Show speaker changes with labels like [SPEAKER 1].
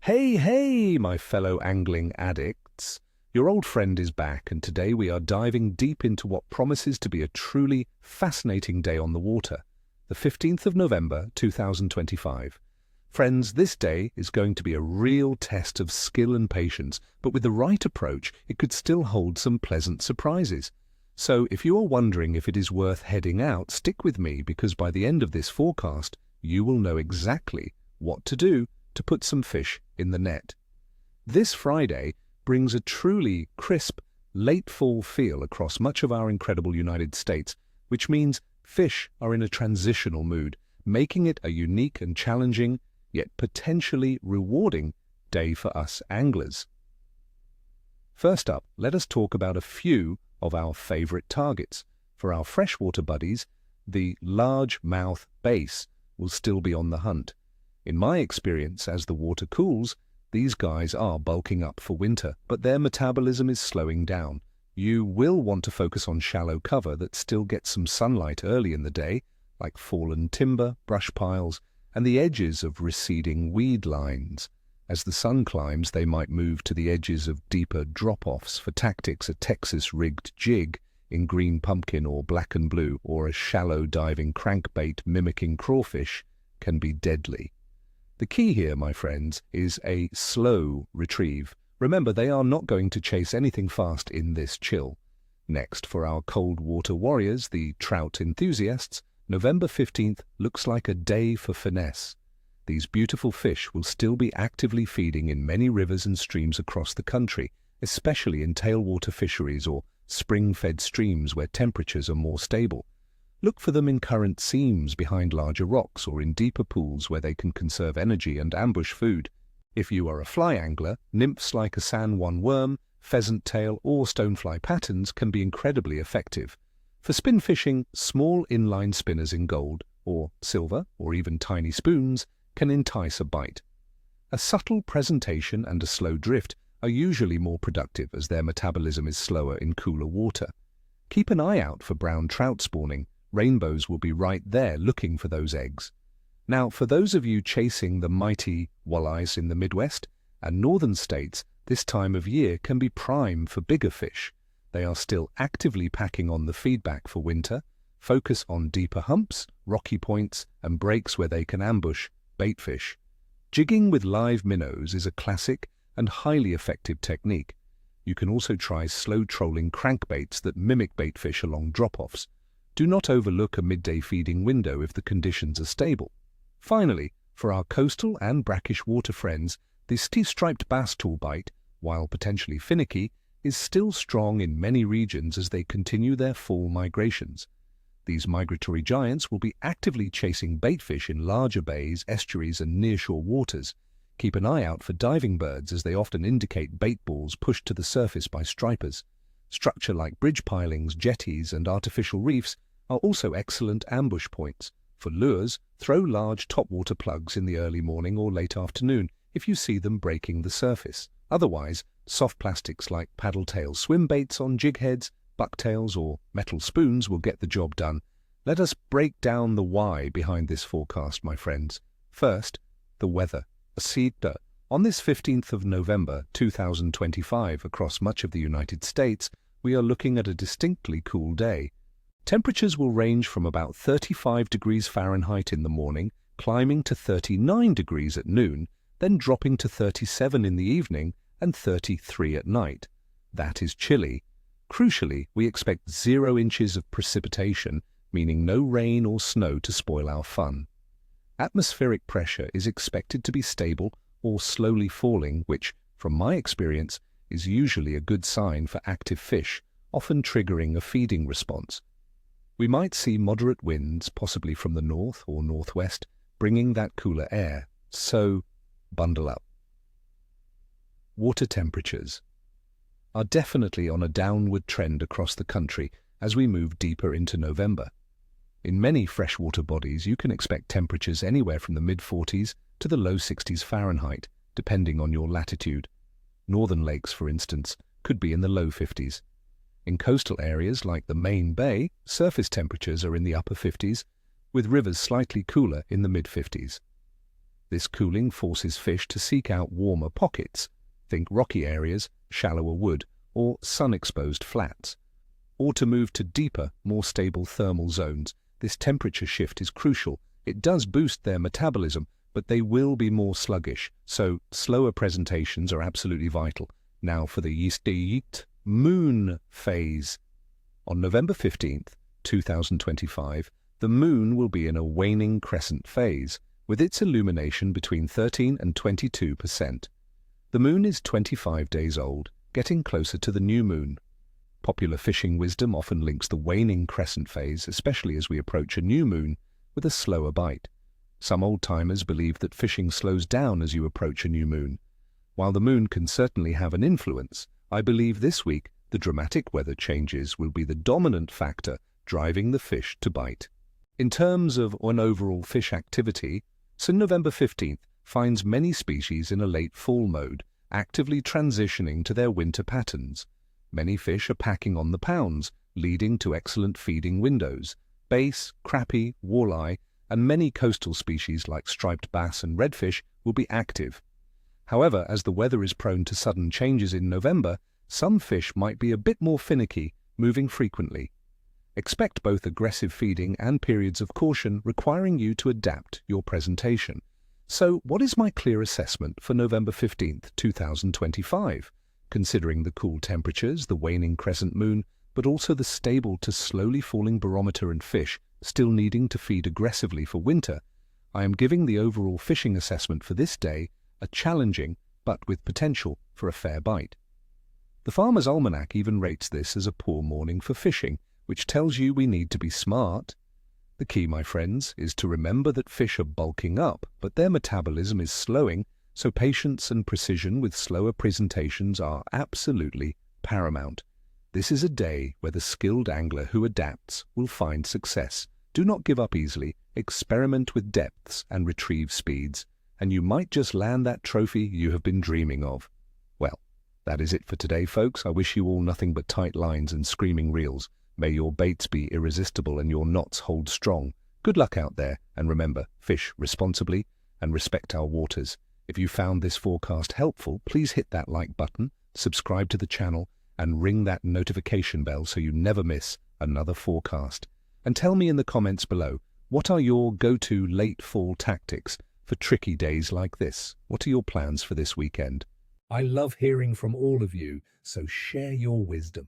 [SPEAKER 1] Hey, hey, my fellow angling addicts. Your old friend is back, and today we are diving deep into what promises to be a truly fascinating day on the water, the 15th of November, 2025. Friends, this day is going to be a real test of skill and patience, but with the right approach, it could still hold some pleasant surprises. So if you are wondering if it is worth heading out, stick with me, because by the end of this forecast, you will know exactly what to do to put some fish in the net. This Friday brings a truly crisp, late fall feel across much of our incredible United States, which means fish are in a transitional mood, making it a unique and challenging, yet potentially rewarding day for us anglers. First up, let us talk about a few of our favorite targets. For our freshwater buddies, the largemouth bass will still be on the hunt. In my experience, as the water cools, these guys are bulking up for winter, but their metabolism is slowing down. You will want to focus on shallow cover that still gets some sunlight early in the day, like fallen timber, brush piles, and the edges of receding weed lines. As the sun climbs, they might move to the edges of deeper drop-offs. For tactics, a Texas-rigged jig in green pumpkin or black and blue, or a shallow diving crankbait mimicking crawfish can be deadly. The key here, my friends, is a slow retrieve. Remember, they are not going to chase anything fast in this chill. Next, for our cold water warriors, the trout enthusiasts, November 15th looks like a day for finesse. These beautiful fish will still be actively feeding in many rivers and streams across the country, especially in tailwater fisheries or spring-fed streams where temperatures are more stable. Look for them in current seams behind larger rocks or in deeper pools where they can conserve energy and ambush food. If you are a fly angler, nymphs like a San Juan worm, pheasant tail, or stonefly patterns can be incredibly effective. For spin fishing, small inline spinners in gold or silver, or even tiny spoons, can entice a bite. A subtle presentation and a slow drift are usually more productive, as their metabolism is slower in cooler water. Keep an eye out for brown trout spawning. Rainbows will be right there looking for those eggs. Now, for those of you chasing the mighty walleyes in the Midwest and northern states, this time of year can be prime for bigger fish. They are still actively packing on the feedback for winter. Focus on deeper humps, rocky points, and breaks where they can ambush baitfish. Jigging with live minnows is a classic and highly effective technique. You can also try slow trolling crankbaits that mimic baitfish along drop-offs. Do not overlook a midday feeding window if the conditions are stable. Finally, for our coastal and brackish water friends, the striped bass tool bite, while potentially finicky, is still strong in many regions as they continue their fall migrations. These migratory giants will be actively chasing baitfish in larger bays, estuaries, and nearshore waters. Keep an eye out for diving birds, as they often indicate bait balls pushed to the surface by stripers. Structure like bridge pilings, jetties, and artificial reefs are also excellent ambush points. For lures, throw large topwater plugs in the early morning or late afternoon if you see them breaking the surface. Otherwise, soft plastics like paddle tail swim baits on jig heads, bucktails, or metal spoons will get the job done. Let us break down the why behind this forecast, my friends. First, the weather. On this 15th of November 2025, across much of the United States, we are looking at a distinctly cool day. Temperatures will range from about 35 degrees Fahrenheit in the morning, climbing to 39 degrees at noon, then dropping to 37 in the evening and 33 at night. That is chilly. Crucially, we expect 0 inches of precipitation, meaning no rain or snow to spoil our fun. Atmospheric pressure is expected to be stable or slowly falling, which, from my experience, is usually a good sign for active fish, often triggering a feeding response. We might see moderate winds, possibly from the north or northwest, bringing that cooler air, so bundle up. Water temperatures are definitely on a downward trend across the country as we move deeper into November. In many freshwater bodies, you can expect temperatures anywhere from the mid-40s to the low 60s Fahrenheit, depending on your latitude. Northern lakes, for instance, could be in the low 50s. In coastal areas like the Main Bay, surface temperatures are in the upper 50s, with rivers slightly cooler in the mid-50s. This cooling forces fish to seek out warmer pockets, think rocky areas, shallower wood, or sun-exposed flats, or to move to deeper, more stable thermal zones. This temperature shift is crucial. It does boost their metabolism, but they will be more sluggish, so slower presentations are absolutely vital. Now for the fifteenth moon phase. On November 15th, 2025, the moon will be in a waning crescent phase, with its illumination between 13 and 22%. The moon is 25 days old, getting closer to the new moon. Popular fishing wisdom often links the waning crescent phase, especially as we approach a new moon, with a slower bite. Some old-timers believe that fishing slows down as you approach a new moon. While the moon can certainly have an influence, I believe this week the dramatic weather changes will be the dominant factor driving the fish to bite. In terms of an overall fish activity, November 15th finds many species in a late fall mode, actively transitioning to their winter patterns. Many fish are packing on the pounds, leading to excellent feeding windows. Bass, crappie, walleye, and many coastal species like striped bass and redfish will be active. However, as the weather is prone to sudden changes in November, some fish might be a bit more finicky, moving frequently. Expect both aggressive feeding and periods of caution requiring you to adapt your presentation. So, what is my clear assessment for November 15th, 2025? Considering the cool temperatures, the waning crescent moon, but also the stable to slowly falling barometer and fish still needing to feed aggressively for winter, I am giving the overall fishing assessment for this day a challenging, but with potential for a fair bite. The Farmer's Almanac even rates this as a poor morning for fishing, which tells you we need to be smart. The key, my friends, is to remember that fish are bulking up, but their metabolism is slowing, so patience and precision with slower presentations are absolutely paramount. This is a day where the skilled angler who adapts will find success. Do not give up easily, experiment with depths and retrieve speeds, and you might just land that trophy you have been dreaming of. Well, that is it for today, folks. I wish you all nothing but tight lines and screaming reels. May your baits be irresistible and your knots hold strong. Good luck out there, and remember, fish responsibly and respect our waters. If you found this forecast helpful, please hit that like button, subscribe to the channel, and ring that notification bell so you never miss another forecast. And tell me in the comments below, what are your go-to late fall tactics for tricky days like this? What are your plans for this weekend? I love hearing from all of you, so share your wisdom.